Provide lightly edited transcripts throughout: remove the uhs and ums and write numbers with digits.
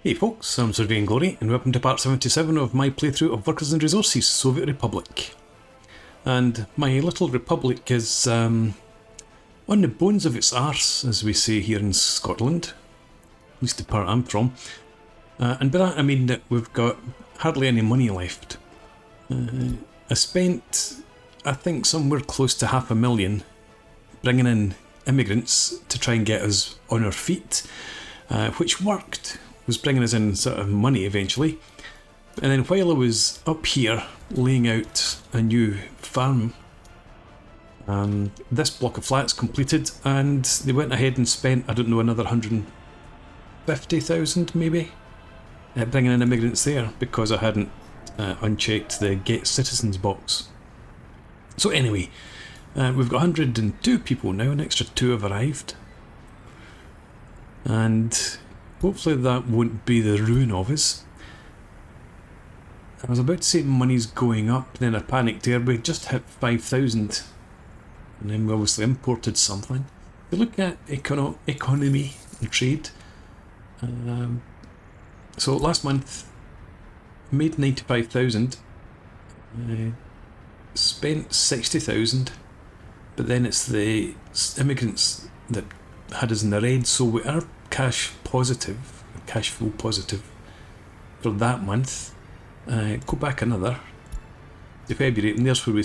Hey folks, I'm Surveying Glory, and welcome to part 77 of my playthrough of Workers and Resources, Soviet Republic. And my little republic is on the bones of its arse, as we say here in Scotland, at least the part I'm from. And by that I mean that we've got hardly any money left. I spent, I think, somewhere close to $500,000 bringing in immigrants to try and get us on our feet, which worked. Was bringing us in sort of money eventually. And then while I was up here laying out a new farm, this block of flats completed, and they went ahead and spent, I don't know, another 150,000 maybe, bringing in immigrants there, because I hadn't unchecked the Get Citizens box. So anyway, we've got 102 people now, an extra 2 have arrived. And hopefully that won't be the ruin of us. I was about to say money's going up, then I panicked there. We just hit 5,000, and then we obviously imported something. If you look at economy and trade, so last month made 95,000, spent 60,000, but then it's the immigrants that had us in the red, so we are cash flow positive for that month. Go back another to February, and there's where we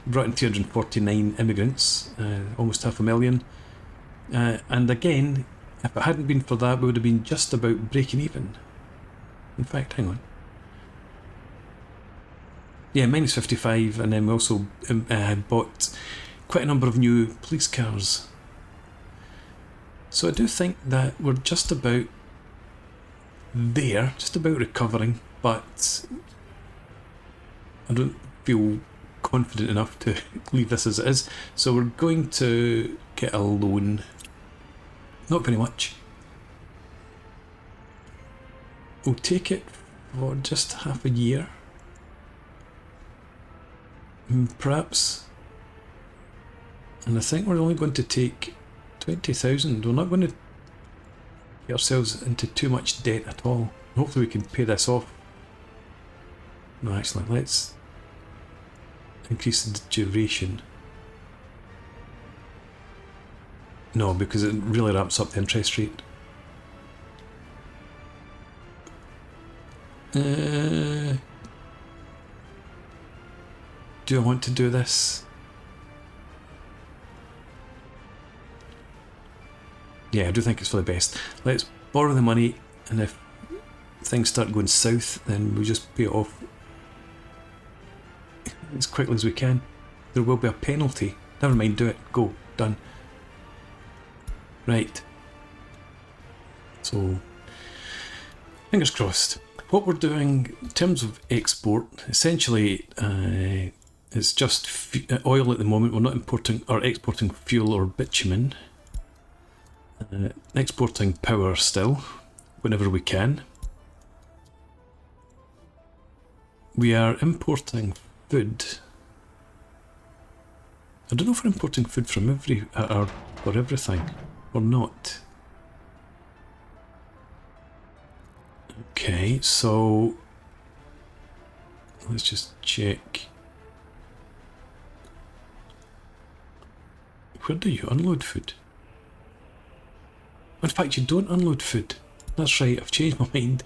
brought in 249 immigrants, almost 500,000. And again, if it hadn't been for that, we would have been just about breaking even. In fact, hang on. Yeah, minus 55, and then we also bought quite a number of new police cars. So I do think that we're just about there, just about recovering, but I don't feel confident enough to leave this as it is. So we're going to get a loan. Not very much. We'll take it for just half a year. Perhaps. And I think we're only going to take 20,000. We're not going to get ourselves into too much debt at all. Hopefully we can pay this off. No, actually, let's increase the duration. No, because it really ramps up the interest rate. Do I want to do this? Yeah, I do think it's for the best. Let's borrow the money, and if things start going south, then we'll just pay it off as quickly as we can. There will be a penalty. Never mind, do it. Go. Done. Right. So, fingers crossed. What we're doing in terms of export, essentially, it's just oil at the moment. We're not importing or exporting fuel or bitumen. Exporting power still, whenever we can. We are importing food. I don't know if we're importing food from everything or not. Okay, so let's just check. Where do you unload food? In fact, you don't unload food. That's right, I've changed my mind.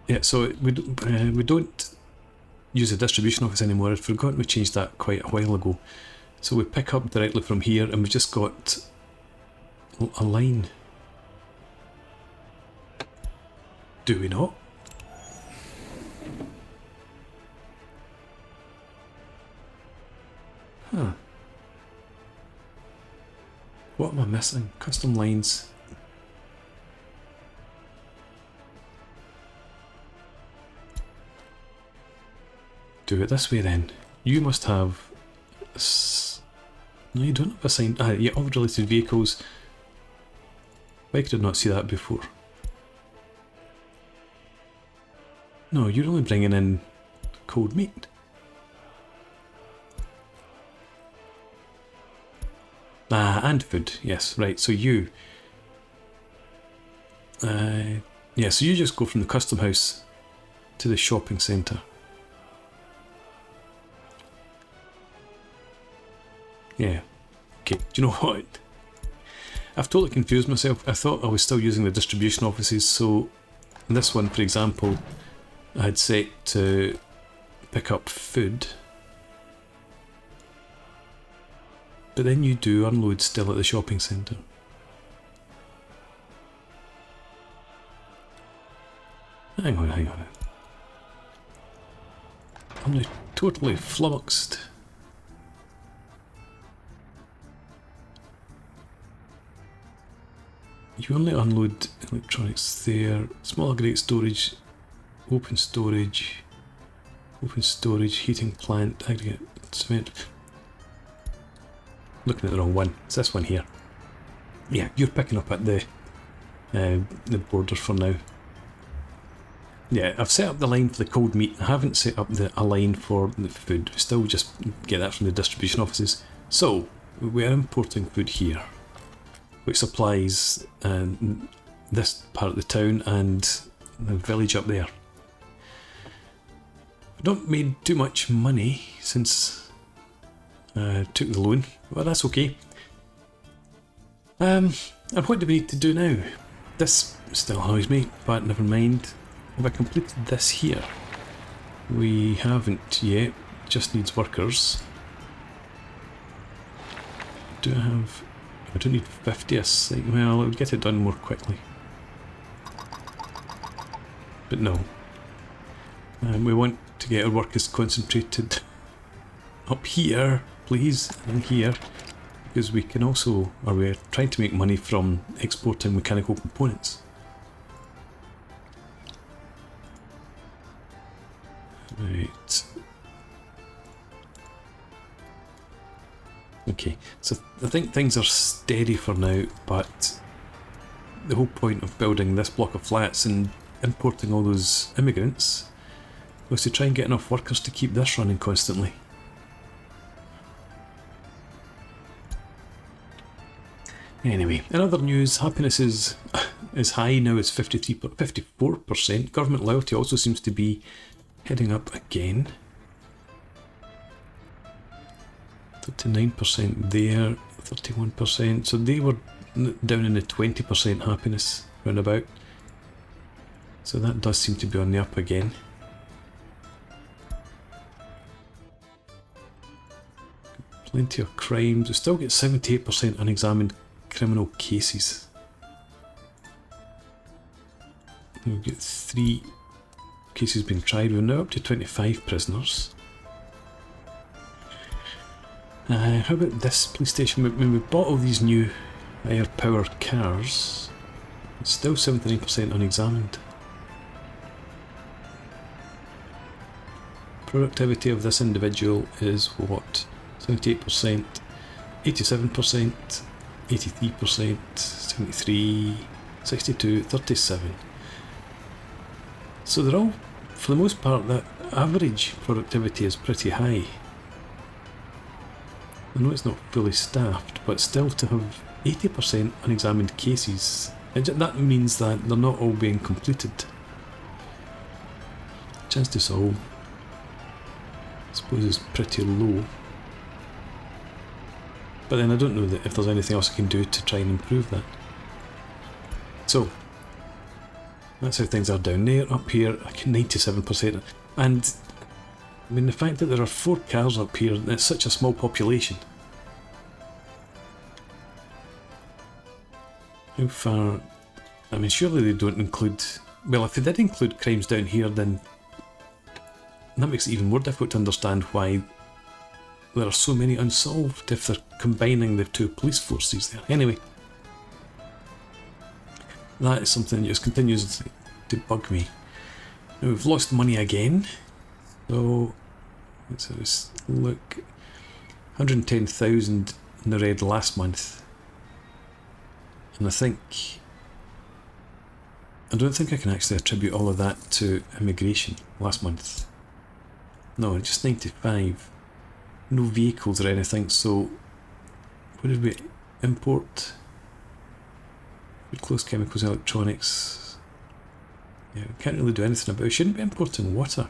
Yeah, so we don't use the distribution office anymore. I'd forgotten we changed that quite a while ago. So we pick up directly from here, and we've just got a line. Do we not? Huh. What am I missing? Custom lines. Do it this way then. You must have... No, you don't have assigned... yeah, all related vehicles. Why could I not see that before? No, you're only bringing in cold meat. And food, yes, right, so you Yeah, so you just go from the custom house to the shopping centre. Yeah. Okay, do you know what? I've totally confused myself. I thought I was still using the distribution offices, so this one, for example, I had set to pick up food. But then you do unload still at the shopping centre. Hang on. I'm now totally flummoxed. You only unload electronics there. Small aggregate storage, open storage, heating plant, aggregate cement. Looking at the wrong one. It's this one here. Yeah, you're picking up at the border for now. Yeah, I've set up the line for the cold meat. I haven't set up a line for the food. Still just get that from the distribution offices. So, we're importing food here, which supplies this part of the town and the village up there. I've not made too much money since I took the loan, but that's okay. And what do we need to do now? This still annoys me, but never mind. Have I completed this here? We haven't yet, just needs workers. Do I have... I don't need 50 a second. Well, it would get it done more quickly. But no. We want to get our workers concentrated up here, please, and here. Because we can also, or we're trying to make money from exporting mechanical components. Right. Okay, so I think things are steady for now, but the whole point of building this block of flats and importing all those immigrants was to try and get enough workers to keep this running constantly. Anyway, in other news, happiness is high now, it's 54%. Government loyalty also seems to be heading up again. 39% there, 31%. So they were down in the 20% happiness roundabout. So that does seem to be on the up again. Plenty of crimes. We still get 78% unexamined criminal cases. We've got 3 cases being tried. We're now up to 25 prisoners. How about this police station? When we bought all these new higher power cars, it's still 79% unexamined. Productivity of this individual is what? 78%, 87%, 83%, 73%, 62%, 37%. So they're all, for the most part, that average productivity is pretty high. I know it's not fully staffed, but still to have 80% unexamined cases, that means that they're not all being completed. Chance to solve, I suppose, is pretty low. But then I don't know that if there's anything else I can do to try and improve that. So, that's how things are down there. Up here, 97%. And, I mean, the fact that there are 4 cars up here, and it's such a small population. How far... I mean, surely they don't include... Well, if they did include crimes down here, then that makes it even more difficult to understand why there are so many unsolved if they're combining the 2 police forces there. Anyway, that is something that just continues to bug me. Now we've lost money again, so let's have a look. 110,000 in the red last month, and I don't think I can actually attribute all of that to immigration last month. No, just 95. No vehicles or anything, so what did we import? Food, clothes, chemicals, electronics. Yeah, we can't really do anything about it. We shouldn't be importing water.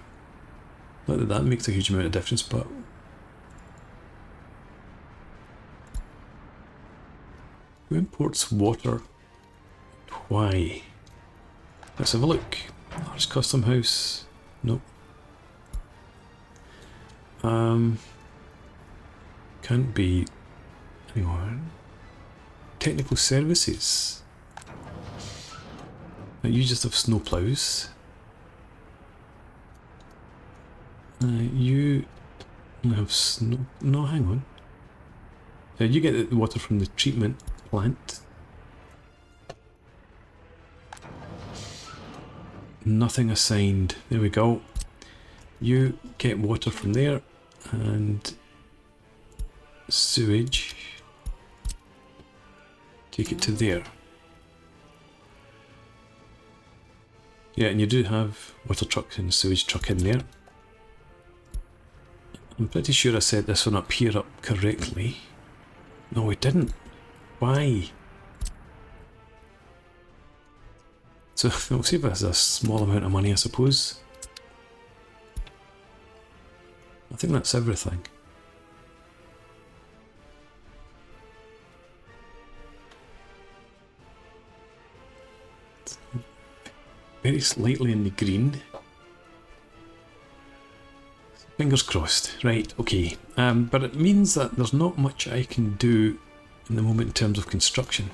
Not that that makes a huge amount of difference, but who imports water? Why? Let's have a look. Large custom house. Nope. Can't be anyone. Technical services. Now you just have snowplows. You have snow. No, hang on. You get the water from the treatment plant. Nothing assigned. There we go. You get water from there and sewage. Take it to there. Yeah, and you do have water truck and sewage truck in there. I'm pretty sure I set this one up here up correctly. No, we didn't. Why? So we'll see if it's a small amount of money, I suppose. I think that's everything. Very slightly in the green. Fingers crossed. Right, okay. But it means that there's not much I can do in the moment in terms of construction.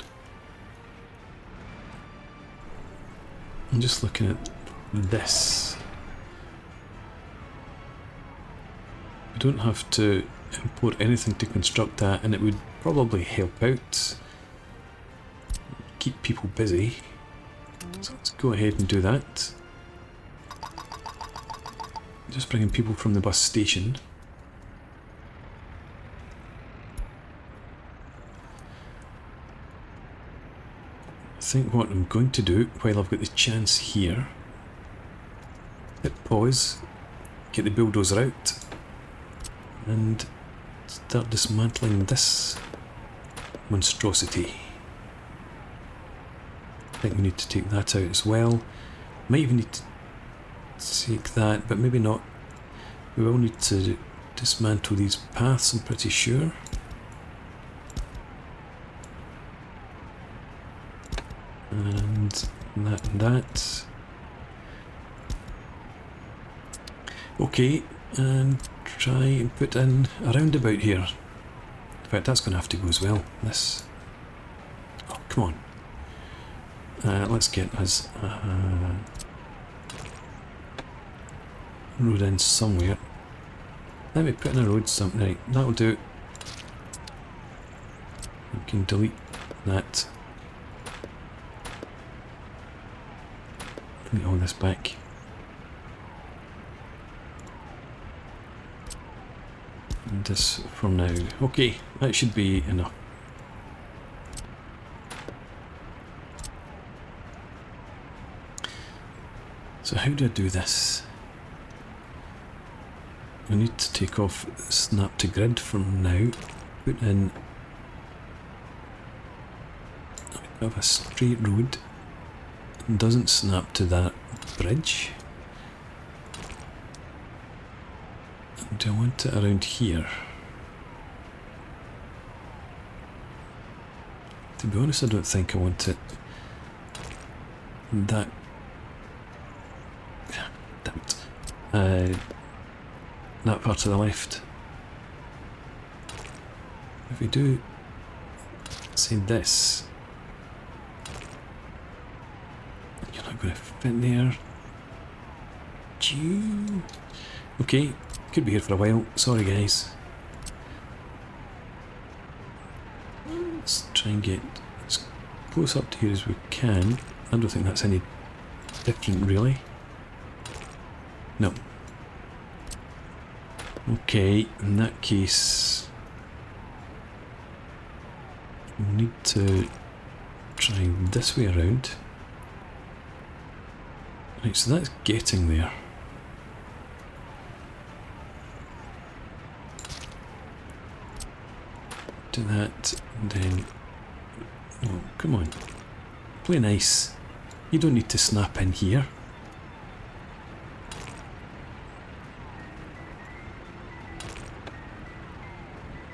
I'm just looking at this. We don't have to import anything to construct that, and it would probably help out. Keep people busy. So let's go ahead and do that. Just bringing people from the bus station. I think what I'm going to do, while I've got the chance here, hit pause, get the bulldozer out, and start dismantling this monstrosity. I think we need to take that out as well. Might even need to take that, but maybe not. We will need to dismantle these paths, I'm pretty sure. And that and that. Okay, and try and put in a roundabout here. In fact, that's going to have to go as well. This. Oh, come on. Let's get us a road in somewhere. Let me put in a road somewhere. Right, that'll do. We can delete that. Bring all this back. And this for now. Okay, that should be enough. So how do I do this? I need to take off snap to grid for now. Put in I have a straight road. It doesn't snap to that bridge. Do I want it around here? To be honest, I don't think I want it that. Damn it. That part to the left. If we do, say this, you're not going to fit there. Gee. Okay, could be here for a while. Sorry, guys. Let's try and get as close up to here as we can. I don't think that's any different, really. No. Okay, in that case, we need to try this way around. Right, so that's getting there. Do that, and then, oh, come on, Play nice. You don't need to snap in here.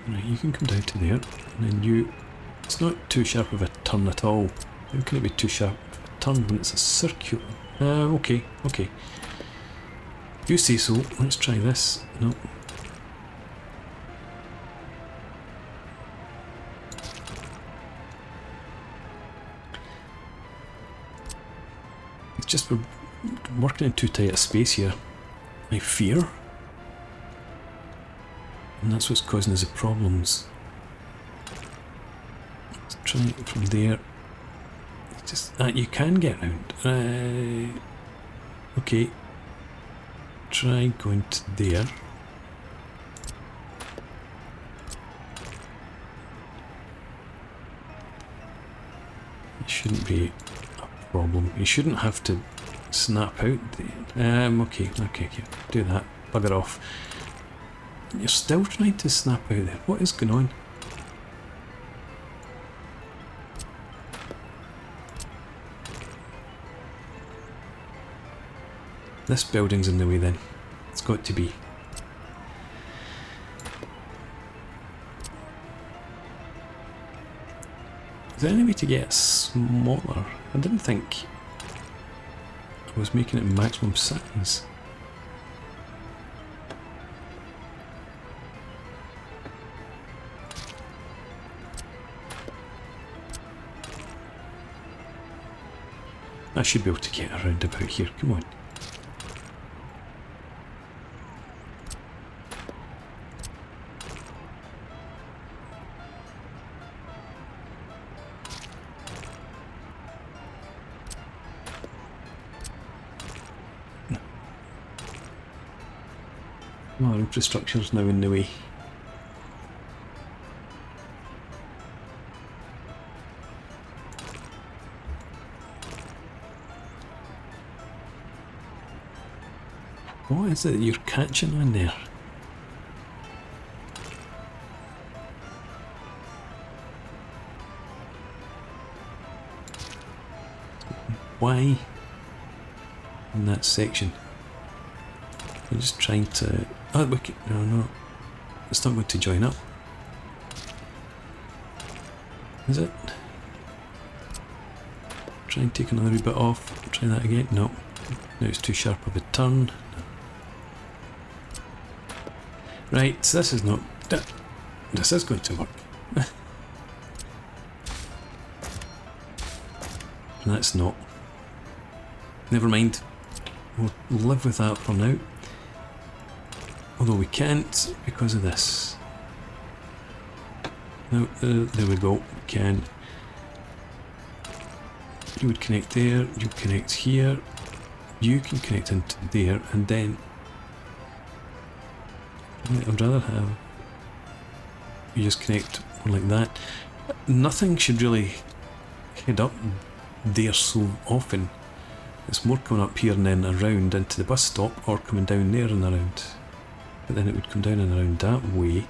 Right, you can come down to there, and then you... It's not too sharp of a turn at all. How can it be too sharp of a turn when it's a circular? Okay, okay. You say so. Let's try this. No. It's just we're working in too tight a space here, I fear. And that's what's causing us the problems. Let's try it from there. It's just you can get round. Okay. Try going to there. It shouldn't be a problem. You shouldn't have to snap out there. Okay, do that. Bugger off. You're still trying to snap out there. What is going on? This building's in the way then. It's got to be. Is there any way to get it smaller? I didn't think I was making it maximum size. I should be able to get around about here. Come on. Our infrastructure's now in the way. What is it you're catching on there? Why in that section? I'm just trying to... Oh, no, it's not going to join up. Is it? Try and take another wee bit off. Try that again. No. Now it's too sharp of a turn. Right, so this is not... This is going to work. And that's not. Never mind. We'll live with that for now. Although we can't because of this. No, there we go. We can. You would connect there, you connect here, you can connect into there, and then I'd rather have you just connect one like that. Nothing should really head up there so often. It's more coming up here and then around into the bus stop, or coming down there and around. But then it would come down and around that way.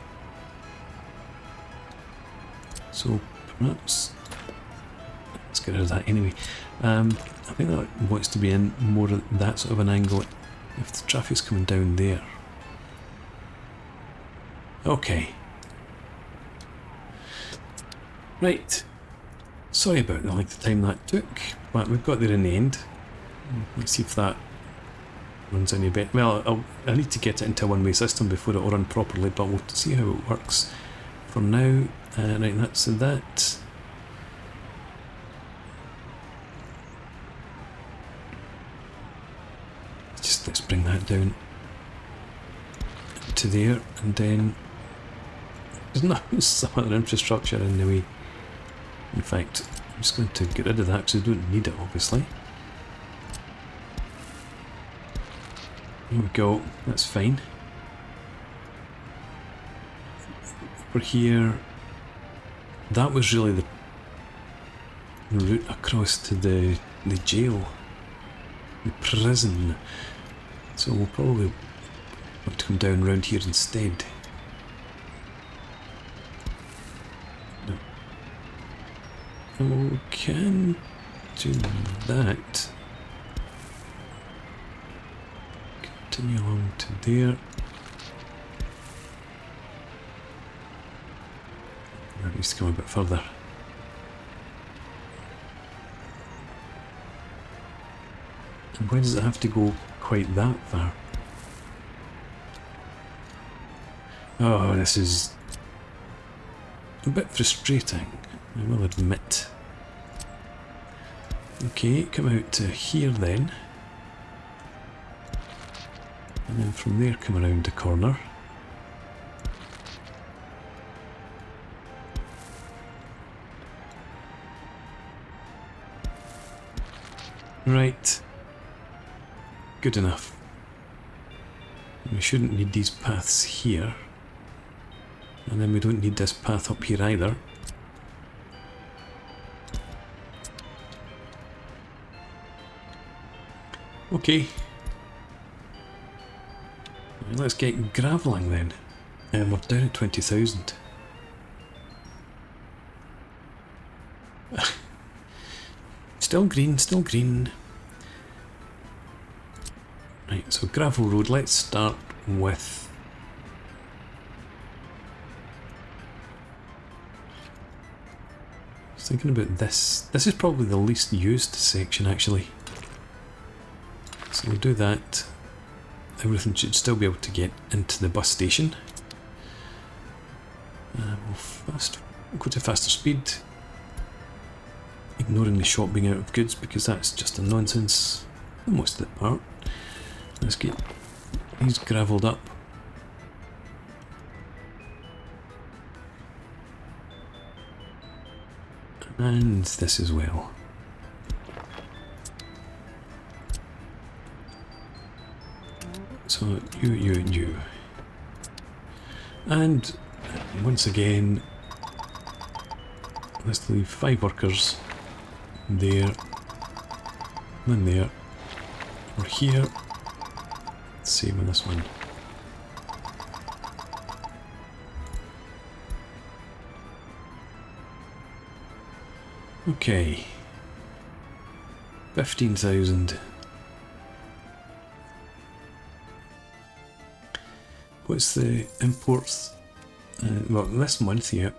So perhaps let's get rid of that anyway. I think that wants to be in more of that sort of an angle if the traffic's coming down there. Okay. Right. Sorry about the length of time that took, but we've got there in the end. Let's see if that runs any bit. Well, I need to get it into a one-way system before it will run properly, but we'll see how it works for now. Right, that's that. Let's bring that down to there, and then there's some other infrastructure in the way. In fact, I'm just going to get rid of that because I don't need it, obviously. There we go, that's fine. Over here, that was really the route across to the jail, the prison. So we'll probably have to come down around here instead. No. We can do that. Continue along to there. That needs to come a bit further. And why does it have to go quite that far? Oh, this is a bit frustrating, I will admit. Okay, come out to here then. And then from there come around the corner. Right. Good enough. We shouldn't need these paths here. And then we don't need this path up here either. Okay. Let's get gravelling then. And we're down at 20,000. Still green, still green. Right, so gravel road, let's start with... I was thinking about this. This is probably the least used section actually. So we'll do that. Everything should still be able to get into the bus station. We'll go to faster speed. Ignoring the shop being out of goods because that's just a nonsense for most of the part. Let's get these gravelled up. And this as well. So you and you. And once again, let's leave 5 workers there, and there. We're here. Same on this one. Okay. 15,000. What's the imports? Well, this month, yeah.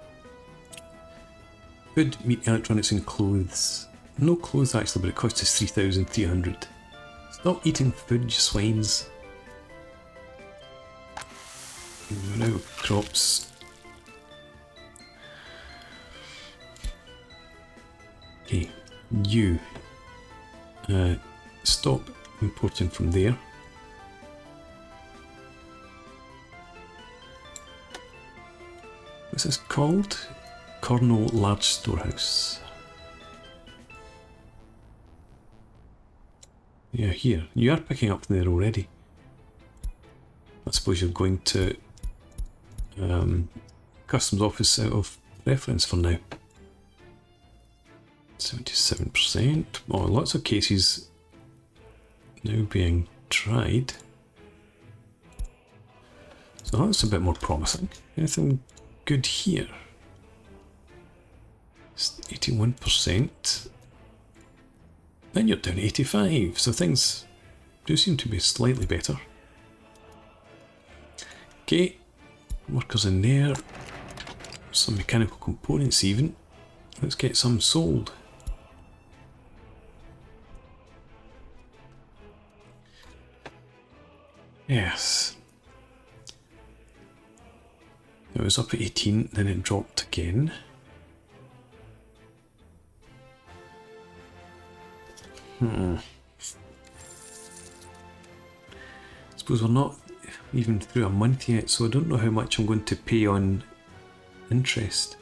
Food, meat, electronics and clothes. No clothes actually, but it costs us 3,300. Stop eating food, you swines. Now crops. Okay, you. Stop importing from there. What's this called? Cornwall Large Storehouse. Yeah, here. You are picking up there already. I suppose you're going to Customs Office out of reference for now. 77%. Oh, lots of cases now being tried. So that's a bit more promising. Anything good here? It's 81%. Then you're down to 85, so things do seem to be slightly better. Okay, workers in there. Some mechanical components even. Let's get some sold. Yes. It was up at 18, then it dropped again. I suppose we're not even through a month yet, so I don't know how much I'm going to pay on interest.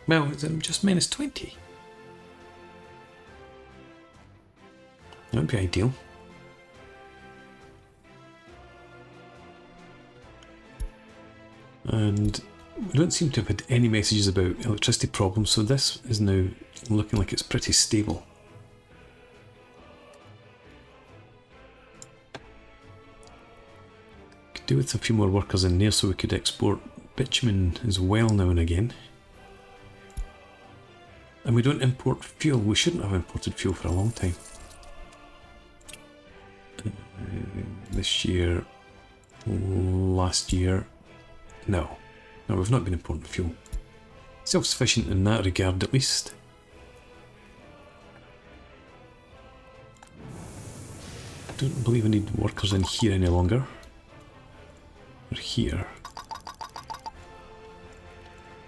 Well, it's just minus 20. That would be ideal. And we don't seem to have had any messages about electricity problems, so this is now looking like it's pretty stable. Could do with a few more workers in there so we could export bitumen as well now and again. And we don't import fuel. We shouldn't have imported fuel for a long time. This year, last year, no, we've not been importing fuel. Self-sufficient in that regard, at least. Don't believe I need workers in here any longer. Or here.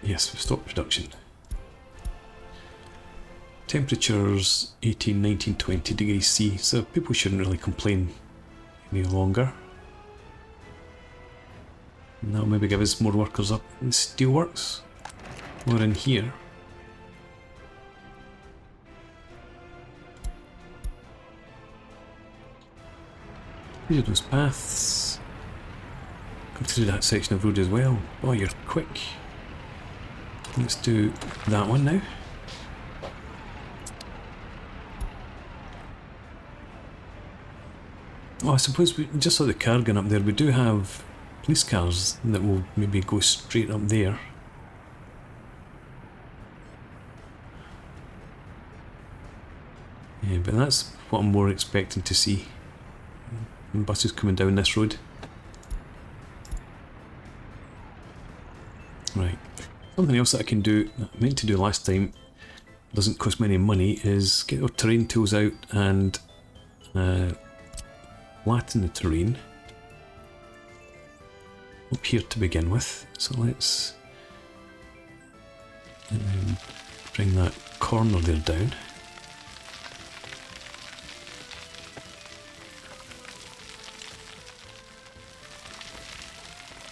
Yes, we've stopped production. Temperatures 18, 19, 20 degrees C, so people shouldn't really complain any longer. And that'll maybe give us more workers up in the steelworks, or in here. These are those paths. Come through that section of road as well. Oh, you're quick. Let's do that one now. Oh, I suppose we just saw the car going up there. We do have police cars that will maybe go straight up there. Yeah, but that's what I'm more expecting to see. Buses coming down this road. Right. Something else that I can do, that I meant to do last time, doesn't cost me any money, is get our terrain tools out and flatten the terrain up here to begin with. So let's bring that corner there down.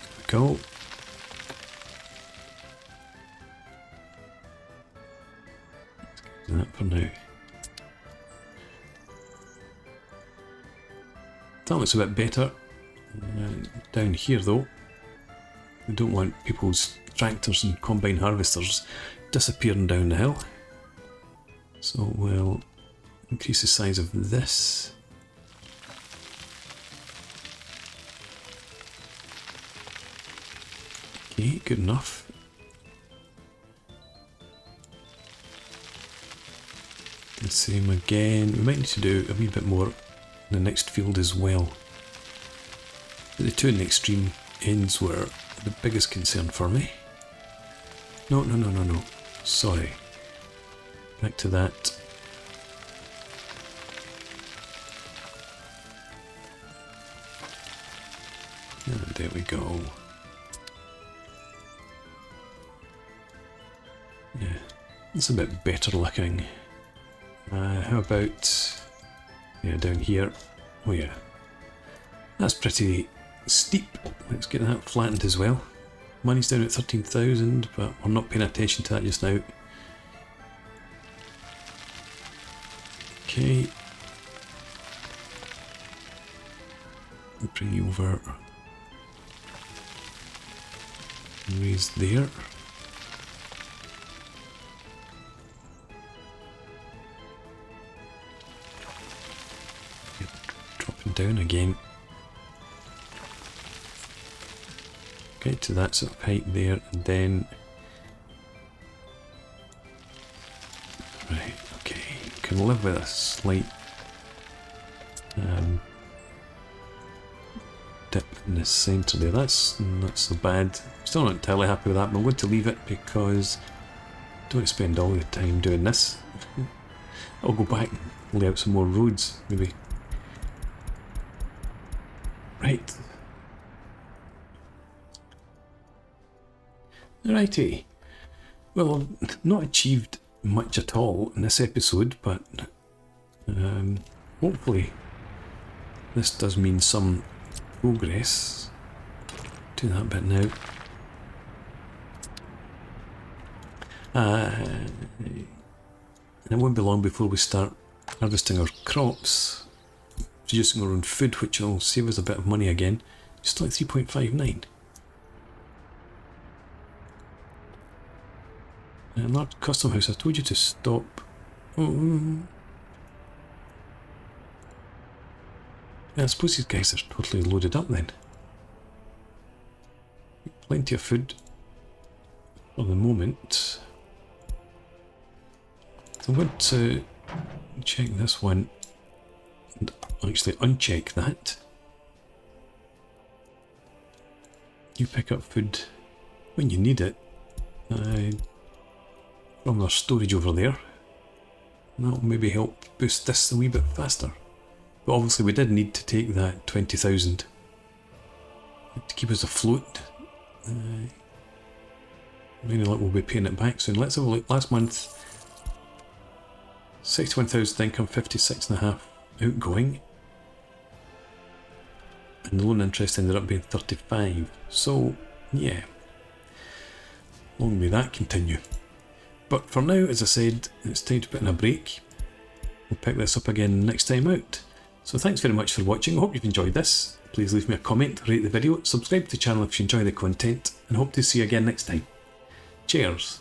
There we go. Let's do that for now. That looks a bit better. Down here though, we don't want people's tractors and combine harvesters disappearing down the hill. So we'll increase the size of this. Okay, good enough. The same again. We might need to do a wee bit more in the next field as well. But the two in the extreme ends were the biggest concern for me. No. Sorry. Back to that. And there we go. Yeah, it's a bit better looking. How about, yeah, down here? Oh yeah, that's pretty steep. Let's get that flattened as well. Money's down at 13,000, but I'm not paying attention to that just now. Okay. I'll bring you over. Raise there. Dropping down again. Get to that sort of height there, and then right, okay, can live with a slight dip in the centre there. That's not so bad. Still not entirely happy with that, but I'm going to leave it because I don't want to spend all the time doing this. I'll go back and lay out some more roads, maybe. Right. Alrighty. Well, I've not achieved much at all in this episode, but hopefully this does mean some progress. Do that bit now. And it won't be long before we start harvesting our crops, producing our own food, which will save us a bit of money again. Just like 3.59. Large custom house, I told you to stop. Yeah, I suppose these guys are totally loaded up then. Plenty of food for the moment. So I'm going to check this one and actually uncheck that. You pick up food when you need it from our storage over there. That'll maybe help boost this a wee bit faster. But obviously we did need to take that 20,000 to keep us afloat. Any luck we'll be paying it back soon. Let's have a look. Last month, 61,000 income, 56.5 outgoing. And the loan interest ended up being 35. So, yeah. Long may that continue. But for now, as I said, it's time to put in a break. We'll pick this up again next time out. So thanks very much for watching. I hope you've enjoyed this. Please leave me a comment, rate the video, subscribe to the channel if you enjoy the content, and hope to see you again next time. Cheers!